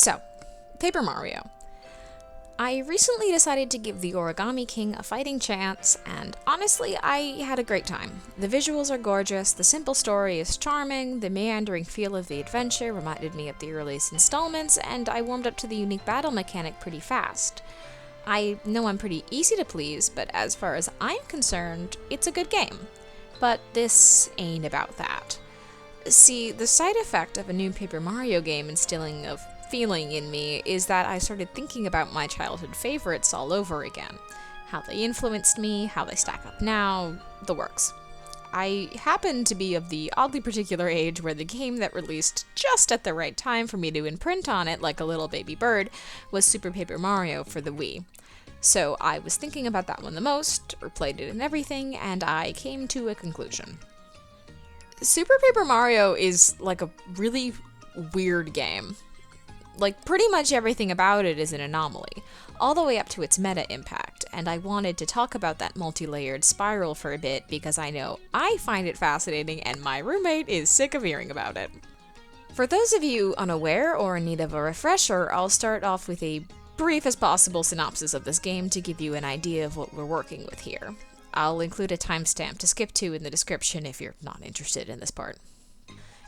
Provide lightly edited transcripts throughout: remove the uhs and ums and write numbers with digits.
So, Paper Mario. I recently decided to give the Origami King a fighting chance, and honestly, I had a great time. The visuals are gorgeous, the simple story is charming, the meandering feel of the adventure reminded me of the earliest installments, and I warmed up to the unique battle mechanic pretty fast. I know I'm pretty easy to please, but as far as I'm concerned, it's a good game. But this ain't about that. See, the side effect of a new Paper Mario game instilling a feeling in me is that I started thinking about my childhood favorites all over again. How they influenced me, how they stack up now, the works. I happen to be of the oddly particular age where the game that released just at the right time for me to imprint on it like a little baby bird was Super Paper Mario for the Wii. So I was thinking about that one the most, replayed it and everything, and I came to a conclusion. Super Paper Mario is like a really weird game. Like, pretty much everything about it is an anomaly, all the way up to its meta impact, and I wanted to talk about that multi-layered spiral for a bit because I know I find it fascinating and my roommate is sick of hearing about it. For those of you unaware or in need of a refresher, I'll start off with a brief as possible synopsis of this game to give you an idea of what we're working with here. I'll include a timestamp to skip to in the description if you're not interested in this part.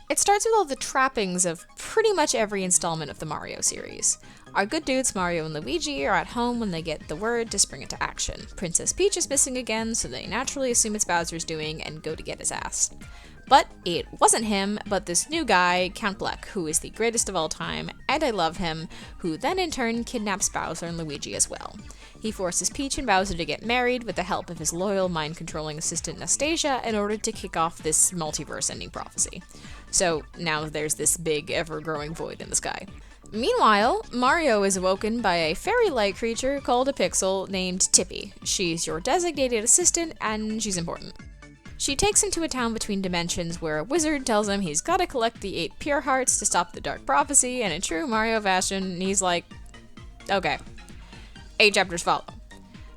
It starts with all the trappings of pretty much every installment of the Mario series. Our good dudes Mario and Luigi are at home when they get the word to spring into action. Princess Peach is missing again, so they naturally assume it's Bowser's doing and go to get his ass. But it wasn't him, but this new guy, Count Bleck, who is the greatest of all time, and I love him, who then in turn kidnaps Bowser and Luigi as well. He forces Peach and Bowser to get married with the help of his loyal mind-controlling assistant Nastasia in order to kick off this multiverse-ending prophecy. So now there's this big, ever-growing void in the sky. Meanwhile, Mario is awoken by a fairy-like creature called a pixel named Tippy. She's your designated assistant, and she's important. She takes him to a town between dimensions where a wizard tells him he's gotta collect the 8 pure hearts to stop the dark prophecy, and in true Mario fashion, he's like, okay. 8 chapters follow.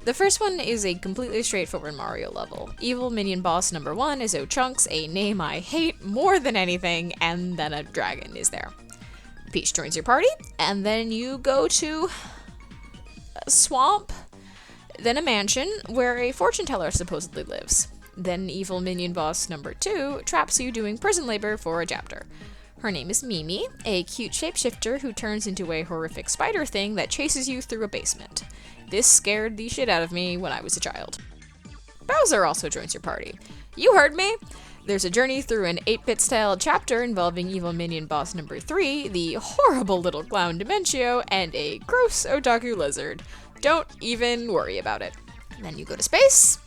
The first one is a completely straightforward Mario level. Evil minion boss number 1 is O'Chunks, a name I hate more than anything, and then a dragon is there. Peach joins your party, and then you go to a swamp, then a mansion where a fortune teller supposedly lives. Then evil minion boss number 2 traps you doing prison labor for a chapter. Her name is Mimi, a cute shapeshifter who turns into a horrific spider thing that chases you through a basement. This scared the shit out of me when I was a child. Bowser also joins your party. You heard me! There's a journey through an 8-bit style chapter involving evil minion boss number 3, the horrible little clown Dimentio, and a gross otaku lizard. Don't even worry about it. Then you go to space.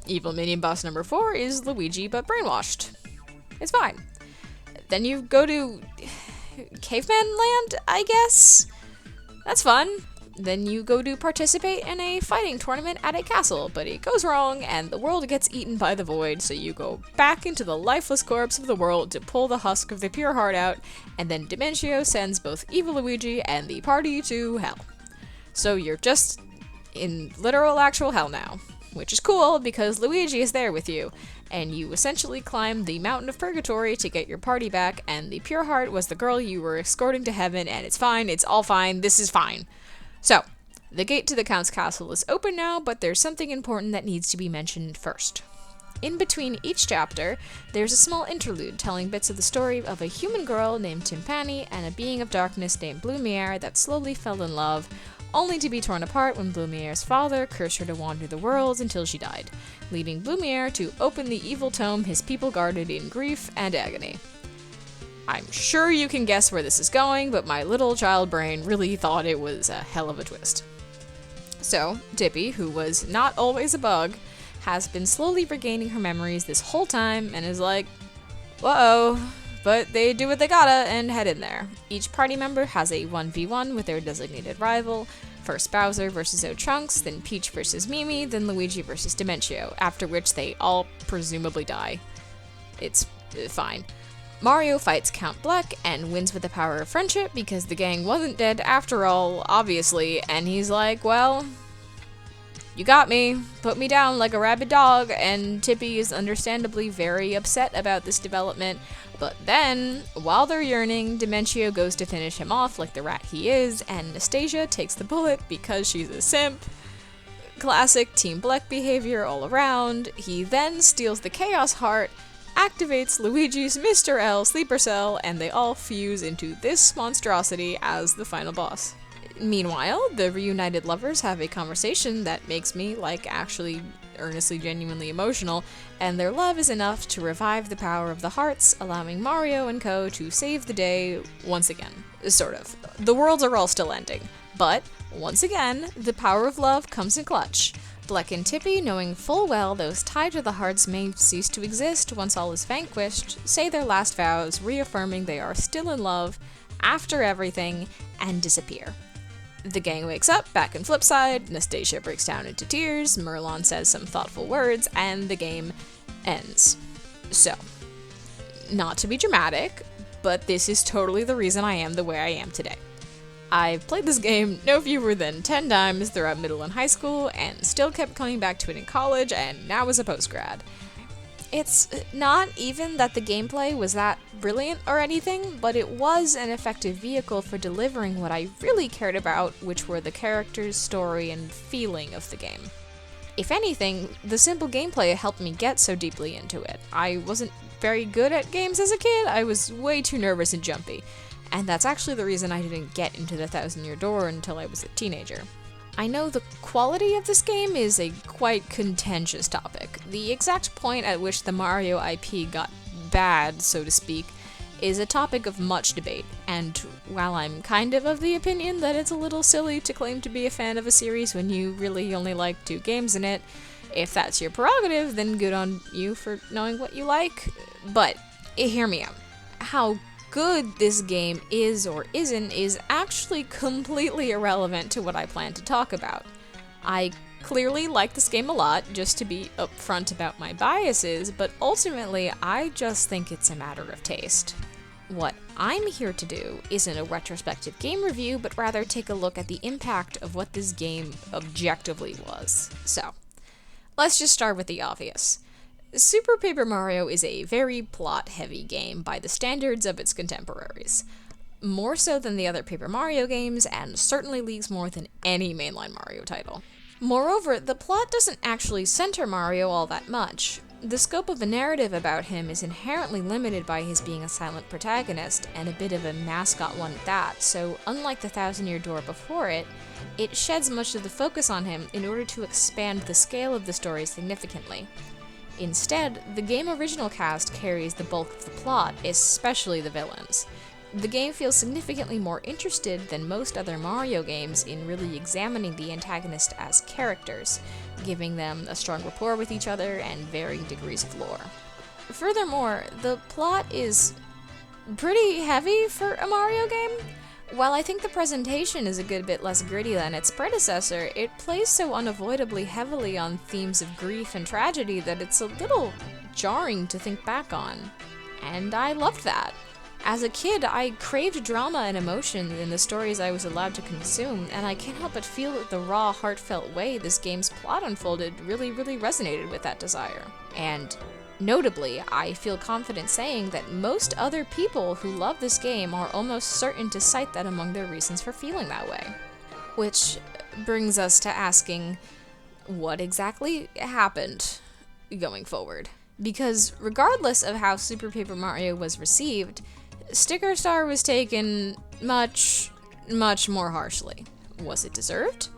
Evil minion boss number 4 is Luigi but brainwashed. It's fine. Then you go to Caveman Land, I guess? That's fun. Then you go to participate in a fighting tournament at a castle, but it goes wrong and the world gets eaten by the void, so you go back into the lifeless corpse of the world to pull the husk of the pure heart out, and then Dimentio sends both evil Luigi and the party to hell. So you're just in literal actual hell now, which is cool because Luigi is there with you, and you essentially climb the mountain of purgatory to get your party back, and the pure heart was the girl you were escorting to heaven, and it's fine, it's all fine, this is fine. So, the gate to the Count's castle is open now, but there's something important that needs to be mentioned first. In between each chapter, there's a small interlude telling bits of the story of a human girl named Timpani and a being of darkness named Blumiere that slowly fell in love, only to be torn apart when Blumiere's father cursed her to wander the worlds until she died, leading Blumiere to open the evil tome his people guarded in grief and agony. I'm sure you can guess where this is going, but my little child brain really thought it was a hell of a twist. So, Tippy, who was not always a bug, has been slowly regaining her memories this whole time and is like, whoa, but they do what they gotta and head in there. Each party member has a 1v1 with their designated rival, first Bowser versus O'Chunks, then Peach versus Mimi, then Luigi versus Dimentio, after which they all presumably die. It's fine. Mario fights Count Bleck and wins with the power of friendship because the gang wasn't dead after all, obviously, and he's like, well, you got me, put me down like a rabid dog, and Tippy is understandably very upset about this development. But then, while they're yearning, Dementio goes to finish him off like the rat he is, and Nastasia takes the bullet because she's a simp. Classic Team Bleck behavior all around. He then steals the Chaos Heart, activates Luigi's Mr. L sleeper cell, and they all fuse into this monstrosity as the final boss. Meanwhile, the reunited lovers have a conversation that makes me, actually earnestly, genuinely emotional, and their love is enough to revive the power of the hearts, allowing Mario and co. to save the day once again. Sort of. The worlds are all still ending, but once again, the power of love comes in clutch. Bleck and Tippy, knowing full well those tied to the hearts may cease to exist once all is vanquished, say their last vows, reaffirming they are still in love after everything, and disappear. The gang wakes up back in Flipside, Nastasia breaks down into tears, Merlon says some thoughtful words, and the game ends. So, not to be dramatic, but this is totally the reason I am the way I am today. I've played this game no fewer than 10 times throughout middle and high school, and still kept coming back to it in college, and now as a postgrad. It's not even that the gameplay was that brilliant or anything, but it was an effective vehicle for delivering what I really cared about, which were the characters, story, and feeling of the game. If anything, the simple gameplay helped me get so deeply into it. I wasn't very good at games as a kid, I was way too nervous and jumpy, and that's actually the reason I didn't get into the Thousand Year Door until I was a teenager. I know the quality of this game is a quite contentious topic. The exact point at which the Mario IP got bad, so to speak, is a topic of much debate, and while I'm kind of the opinion that it's a little silly to claim to be a fan of a series when you really only like 2 games in it, if that's your prerogative, then good on you for knowing what you like, but hear me out. How good this game is or isn't is actually completely irrelevant to what I plan to talk about. I clearly like this game a lot, just to be upfront about my biases, but ultimately I just think it's a matter of taste. What I'm here to do isn't a retrospective game review, but rather take a look at the impact of what this game objectively was. So, let's just start with the obvious. Super Paper Mario is a very plot-heavy game by the standards of its contemporaries. More so than the other Paper Mario games, and certainly leagues more than any mainline Mario title. Moreover, the plot doesn't actually center Mario all that much. The scope of the narrative about him is inherently limited by his being a silent protagonist, and a bit of a mascot one at that, so unlike the Thousand Year Door before it, it sheds much of the focus on him in order to expand the scale of the story significantly. Instead, the game original cast carries the bulk of the plot, especially the villains. The game feels significantly more interested than most other Mario games in really examining the antagonist as characters, giving them a strong rapport with each other and varying degrees of lore. Furthermore, the plot is pretty heavy for a Mario game. While I think the presentation is a good bit less gritty than its predecessor, it plays so unavoidably heavily on themes of grief and tragedy that it's a little jarring to think back on. And I loved that. As a kid, I craved drama and emotion in the stories I was allowed to consume, and I can't help but feel that the raw, heartfelt way this game's plot unfolded really resonated with that desire. And notably, I feel confident saying that most other people who love this game are almost certain to cite that among their reasons for feeling that way. Which brings us to asking, what exactly happened going forward? Because regardless of how Super Paper Mario was received, Sticker Star was taken much more harshly. Was it deserved?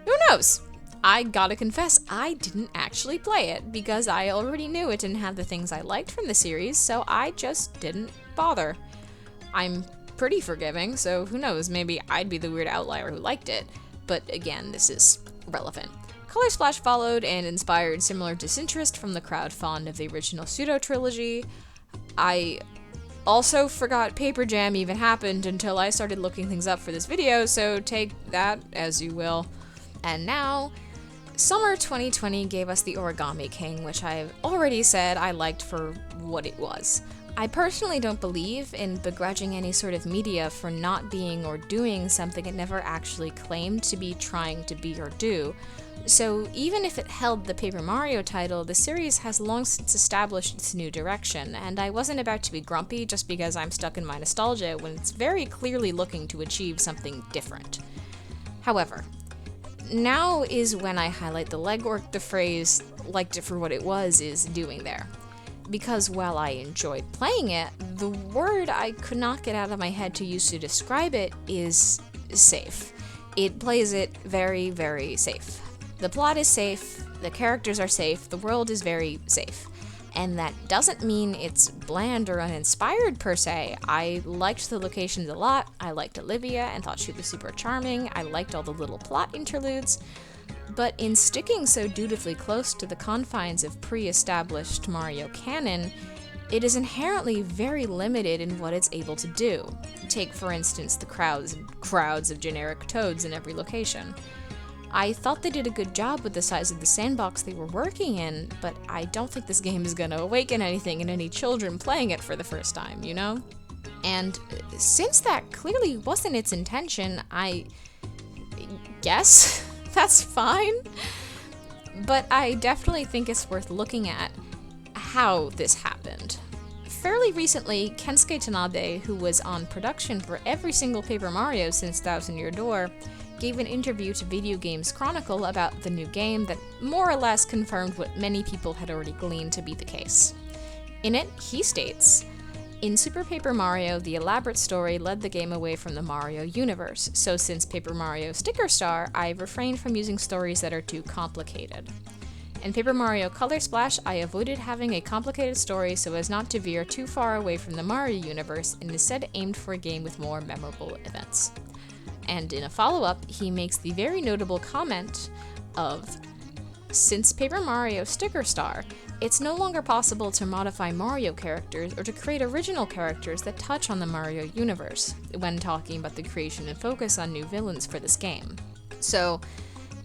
Who knows? I gotta confess, I didn't actually play it, because I already knew it didn't have the things I liked from the series, so I just didn't bother. I'm pretty forgiving, so who knows, maybe I'd be the weird outlier who liked it, but again, this is relevant. Color Splash followed and inspired similar disinterest from the crowd fond of the original pseudo-trilogy. I also forgot Paper Jam even happened until I started looking things up for this video, so take that as you will. And now, summer 2020 gave us the Origami King, which I've already said I liked for what it was. I personally don't believe in begrudging any sort of media for not being or doing something it never actually claimed to be trying to be or do. So even if it held the Paper Mario title, the series has long since established its new direction, and I wasn't about to be grumpy just because I'm stuck in my nostalgia when it's very clearly looking to achieve something different. However, now is when I highlight the legwork the phrase "liked it for what it was" is doing there. Because while I enjoyed playing it, the word I could not get out of my head to use to describe it is safe. It plays it very, very safe. The plot is safe, the characters are safe, the world is very safe. And that doesn't mean it's bland or uninspired per se. I liked the locations a lot, I liked Olivia and thought she was super charming, I liked all the little plot interludes. But in sticking so dutifully close to the confines of pre-established Mario canon, it is inherently very limited in what it's able to do. Take, for instance, the crowds of generic toads in every location. I thought they did a good job with the size of the sandbox they were working in, but I don't think this game is going to awaken anything in any children playing it for the first time, you know? And since that clearly wasn't its intention, I guess that's fine. But I definitely think it's worth looking at how this happened. Fairly recently, Kensuke Tanabe, who was on production for every single Paper Mario since Thousand Year Door, gave an interview to Video Games Chronicle about the new game that more or less confirmed what many people had already gleaned to be the case. In it, he states, "In Super Paper Mario, the elaborate story led the game away from the Mario universe, so since Paper Mario Sticker Star, I refrained from using stories that are too complicated. In Paper Mario Color Splash, I avoided having a complicated story so as not to veer too far away from the Mario universe and instead aimed for a game with more memorable events." And in a follow-up, he makes the very notable comment of, "Since Paper Mario Sticker Star, it's no longer possible to modify Mario characters or to create original characters that touch on the Mario universe," when talking about the creation and focus on new villains for this game. So,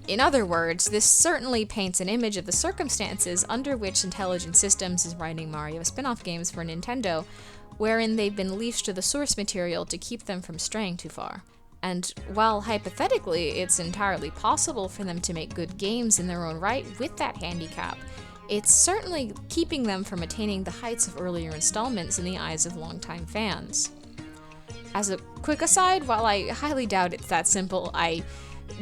in other words, this certainly paints an image of the circumstances under which Intelligent Systems is writing Mario spin-off games for Nintendo, wherein they've been leashed to the source material to keep them from straying too far. And while hypothetically it's entirely possible for them to make good games in their own right with that handicap, it's certainly keeping them from attaining the heights of earlier installments in the eyes of longtime fans. As a quick aside, while I highly doubt it's that simple, I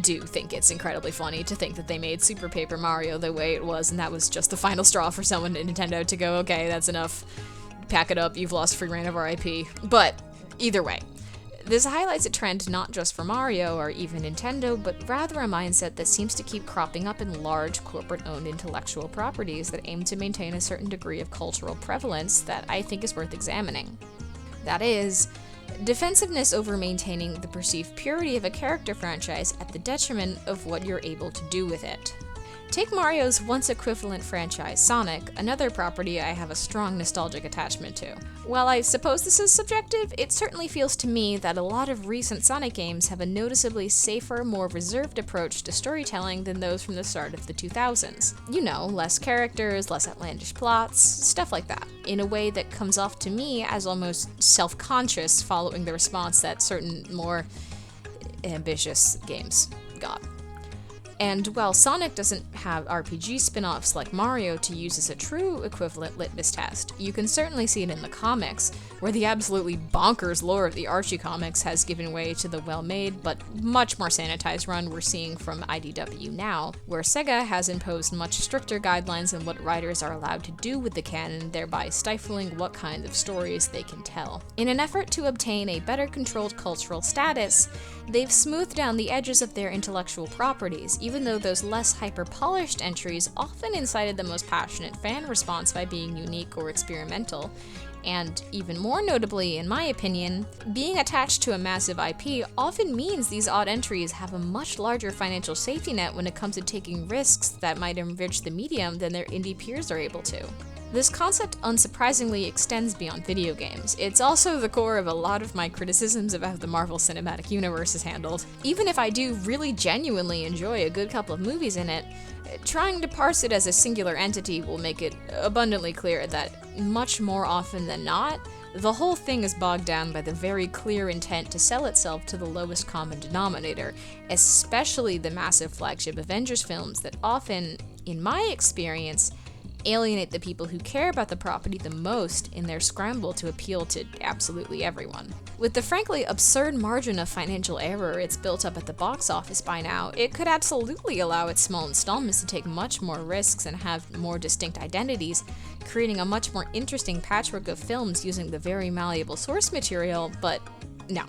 do think it's incredibly funny to think that they made Super Paper Mario the way it was and that was just the final straw for someone at Nintendo to go, okay, that's enough, pack it up, you've lost free reign of our IP. But either way, this highlights a trend not just for Mario or even Nintendo, but rather a mindset that seems to keep cropping up in large corporate-owned intellectual properties that aim to maintain a certain degree of cultural prevalence that I think is worth examining. That is, defensiveness over maintaining the perceived purity of a character franchise at the detriment of what you're able to do with it. Take Mario's once equivalent franchise, Sonic, another property I have a strong nostalgic attachment to. While I suppose this is subjective, it certainly feels to me that a lot of recent Sonic games have a noticeably safer, more reserved approach to storytelling than those from the start of the 2000s. You know, less characters, less outlandish plots, stuff like that, in a way that comes off to me as almost self-conscious following the response that certain more ambitious games got. And while Sonic doesn't have RPG spin-offs like Mario to use as a true equivalent litmus test, you can certainly see it in the comics, where the absolutely bonkers lore of the Archie comics has given way to the well-made but much more sanitized run we're seeing from IDW now, where Sega has imposed much stricter guidelines on what writers are allowed to do with the canon, thereby stifling what kind of stories they can tell. In an effort to obtain a better controlled cultural status, they've smoothed down the edges of their intellectual properties, even though those less hyper-polished entries often incited the most passionate fan response by being unique or experimental. And even more notably, in my opinion, being attached to a massive IP often means these odd entries have a much larger financial safety net when it comes to taking risks that might enrich the medium than their indie peers are able to. This concept unsurprisingly extends beyond video games. It's also the core of a lot of my criticisms of how the Marvel Cinematic Universe is handled. Even if I do really genuinely enjoy a good couple of movies in it, trying to parse it as a singular entity will make it abundantly clear that, much more often than not, the whole thing is bogged down by the very clear intent to sell itself to the lowest common denominator, especially the massive flagship Avengers films that often, in my experience, alienate the people who care about the property the most in their scramble to appeal to absolutely everyone. With the frankly absurd margin of financial error it's built up at the box office by now, it could absolutely allow its small installments to take much more risks and have more distinct identities, creating a much more interesting patchwork of films using the very malleable source material, but no.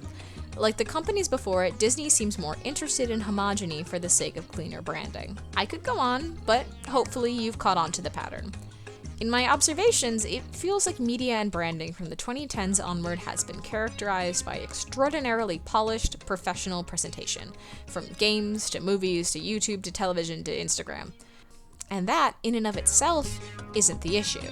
Like the companies before it, Disney seems more interested in homogeny for the sake of cleaner branding. I could go on, but hopefully you've caught on to the pattern. In my observations, it feels like media and branding from the 2010s onward has been characterized by extraordinarily polished, professional presentation, from games to movies to YouTube to television to Instagram. And that, in and of itself, isn't the issue.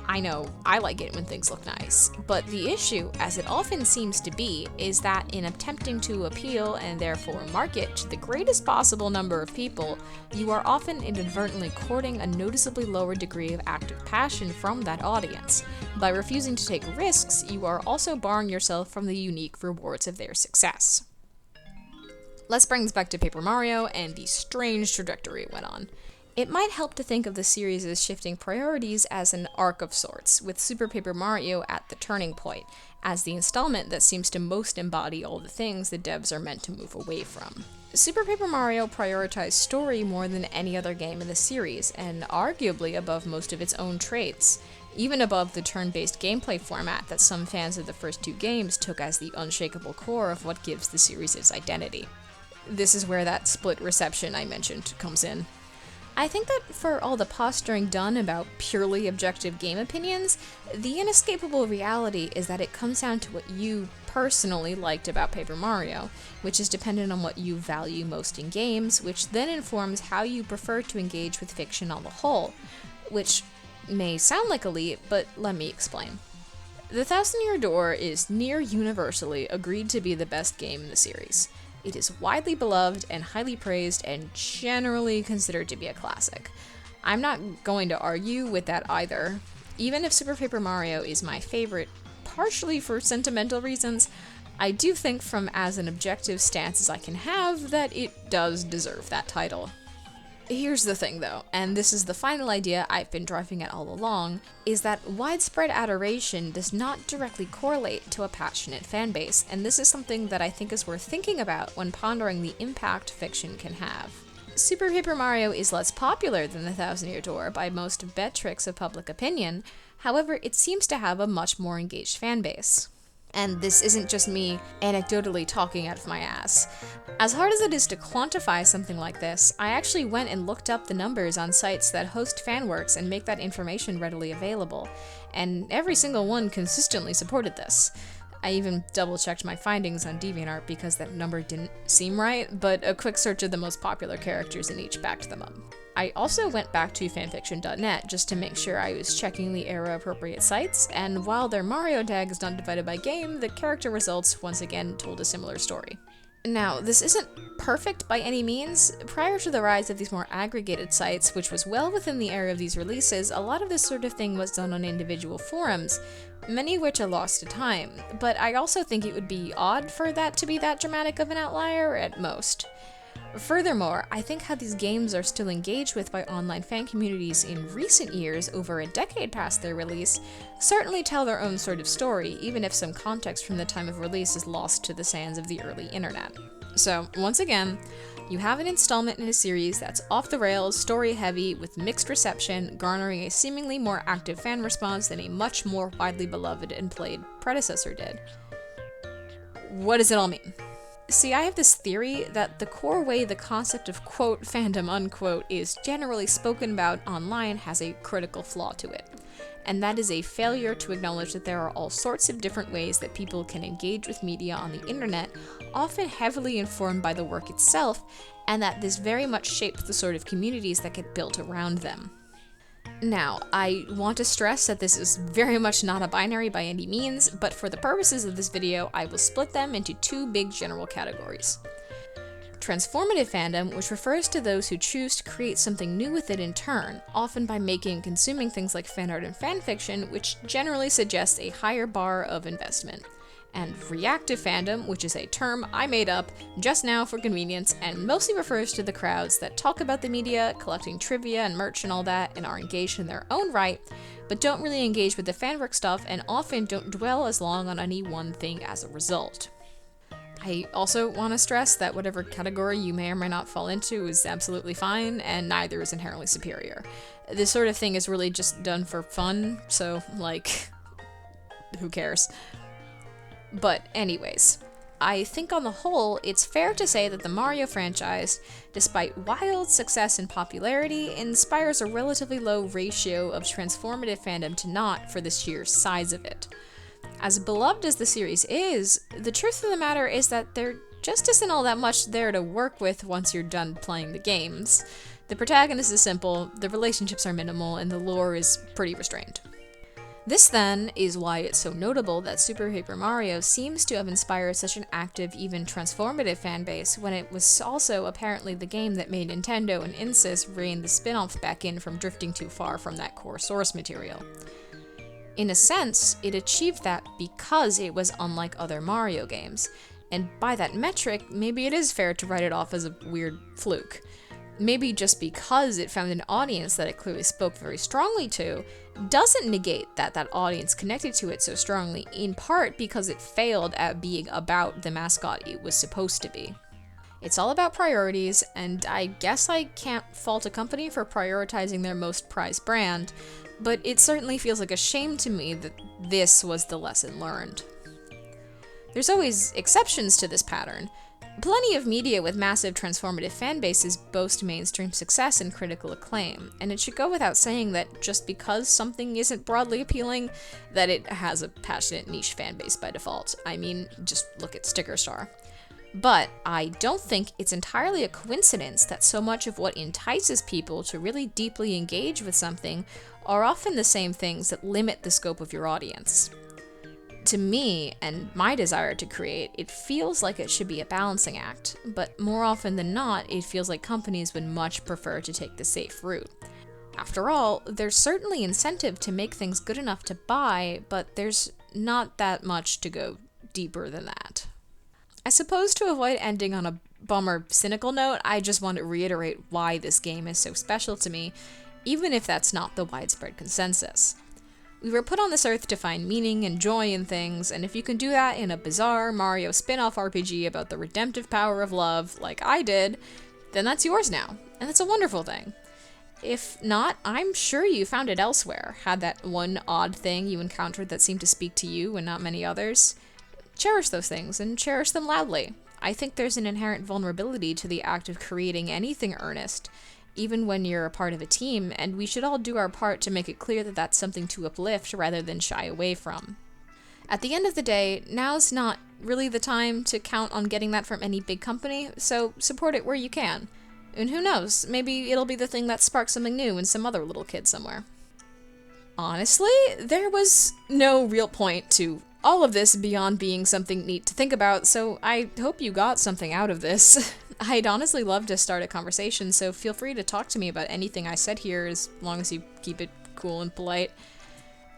I know I like it when things look nice, but the issue, as it often seems to be, is that in attempting to appeal and therefore market to the greatest possible number of people, you are often inadvertently courting a noticeably lower degree of active passion from that audience. By refusing to take risks, you are also barring yourself from the unique rewards of their success. Let's bring this back to Paper Mario and the strange trajectory it went on. It might help to think of the series' shifting priorities as an arc of sorts, with Super Paper Mario at the turning point, as the installment that seems to most embody all the things the devs are meant to move away from. Super Paper Mario prioritized story more than any other game in the series, and arguably above most of its own traits, even above the turn-based gameplay format that some fans of the first two games took as the unshakable core of what gives the series its identity. This is where that split reception I mentioned comes in. I think that for all the posturing done about purely objective game opinions, the inescapable reality is that it comes down to what you personally liked about Paper Mario, which is dependent on what you value most in games, which then informs how you prefer to engage with fiction on the whole, which may sound like a leap, but let me explain. The Thousand Year Door is near universally agreed to be the best game in the series. It is widely beloved and highly praised and generally considered to be a classic. I'm not going to argue with that either. Even if Super Paper Mario is my favorite, partially for sentimental reasons, I do think from as an objective stance as I can have that it does deserve that title. Here's the thing though, and this is the final idea I've been driving at all along, is that widespread adoration does not directly correlate to a passionate fanbase, and this is something that I think is worth thinking about when pondering the impact fiction can have. Super Paper Mario is less popular than the Thousand Year Door by most metrics of public opinion, however it seems to have a much more engaged fanbase. And this isn't just me anecdotally talking out of my ass. As hard as it is to quantify something like this, I actually went and looked up the numbers on sites that host fanworks and make that information readily available, and every single one consistently supported this. I even double-checked my findings on DeviantArt because that number didn't seem right, but a quick search of the most popular characters in each backed them up. I also went back to fanfiction.net just to make sure I was checking the era-appropriate sites, and while their Mario tag is not divided by game, the character results once again told a similar story. Now, this isn't perfect by any means. Prior to the rise of these more aggregated sites, which was well within the era of these releases, a lot of this sort of thing was done on individual forums, many of which are lost to time, but I also think it would be odd for that to be that dramatic of an outlier at most. Furthermore, I think how these games are still engaged with by online fan communities in recent years, over a decade past their release, certainly tell their own sort of story, even if some context from the time of release is lost to the sands of the early internet. So, once again, you have an installment in a series that's off the rails, story-heavy, with mixed reception, garnering a seemingly more active fan response than a much more widely beloved and played predecessor did. What does it all mean? See, I have this theory that the core way the concept of quote fandom unquote is generally spoken about online has a critical flaw to it, and that is a failure to acknowledge that there are all sorts of different ways that people can engage with media on the internet, often heavily informed by the work itself, and that this very much shapes the sort of communities that get built around them. Now, I want to stress that this is very much not a binary by any means, but for the purposes of this video, I will split them into two big general categories. Transformative fandom, which refers to those who choose to create something new with it in turn, often by making and consuming things like fanart and fanfiction, which generally suggests a higher bar of investment. And reactive fandom, which is a term I made up just now for convenience and mostly refers to the crowds that talk about the media, collecting trivia and merch and all that, and are engaged in their own right, but don't really engage with the fanwork stuff and often don't dwell as long on any one thing as a result. I also want to stress that whatever category you may or may not fall into is absolutely fine, and neither is inherently superior. This sort of thing is really just done for fun, so, like, who cares? But anyways, I think on the whole, it's fair to say that the Mario franchise, despite wild success and popularity, inspires a relatively low ratio of transformative fandom to not for the sheer size of it. As beloved as the series is, the truth of the matter is that there just isn't all that much there to work with once you're done playing the games. The protagonist is simple, the relationships are minimal, and the lore is pretty restrained. This, then, is why it's so notable that Super Paper Mario seems to have inspired such an active, even transformative fanbase, when it was also apparently the game that made Nintendo and Insys rein the spin-offs back in from drifting too far from that core source material. In a sense, it achieved that because it was unlike other Mario games, and by that metric, maybe it is fair to write it off as a weird fluke. Maybe just because it found an audience that it clearly spoke very strongly to, doesn't negate that that audience connected to it so strongly, in part because it failed at being about the mascot it was supposed to be. It's all about priorities, and I guess I can't fault a company for prioritizing their most prized brand, but it certainly feels like a shame to me that this was the lesson learned. There's always exceptions to this pattern. Plenty of media with massive transformative fan bases boast mainstream success and critical acclaim, and it should go without saying that just because something isn't broadly appealing, that it has a passionate niche fan base by default. I mean, just look at Sticker Star. But I don't think it's entirely a coincidence that so much of what entices people to really deeply engage with something are often the same things that limit the scope of your audience. To me, and my desire to create, it feels like it should be a balancing act, but more often than not, it feels like companies would much prefer to take the safe route. After all, there's certainly incentive to make things good enough to buy, but there's not that much to go deeper than that. I suppose to avoid ending on a bummer, cynical note, I just want to reiterate why this game is so special to me, even if that's not the widespread consensus. We were put on this earth to find meaning and joy in things, and if you can do that in a bizarre Mario spin-off RPG about the redemptive power of love, like I did, then that's yours now, and that's a wonderful thing. If not, I'm sure you found it elsewhere, had that one odd thing you encountered that seemed to speak to you and not many others. Cherish those things, and cherish them loudly. I think there's an inherent vulnerability to the act of creating anything earnest, even when you're a part of a team, and we should all do our part to make it clear that that's something to uplift rather than shy away from. At the end of the day, now's not really the time to count on getting that from any big company, so support it where you can. And who knows, maybe it'll be the thing that sparks something new in some other little kid somewhere. Honestly, there was no real point to all of this beyond being something neat to think about, so I hope you got something out of this. I'd honestly love to start a conversation, so feel free to talk to me about anything I said here as long as you keep it cool and polite.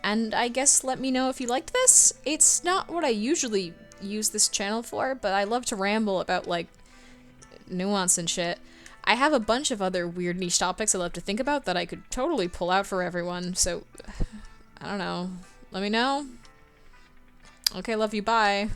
And I guess let me know if you liked this. It's not what I usually use this channel for, but I love to ramble about, like, nuance and shit. I have a bunch of other weird niche topics I love to think about that I could totally pull out for everyone, so I don't know. Let me know. Okay, love you, bye.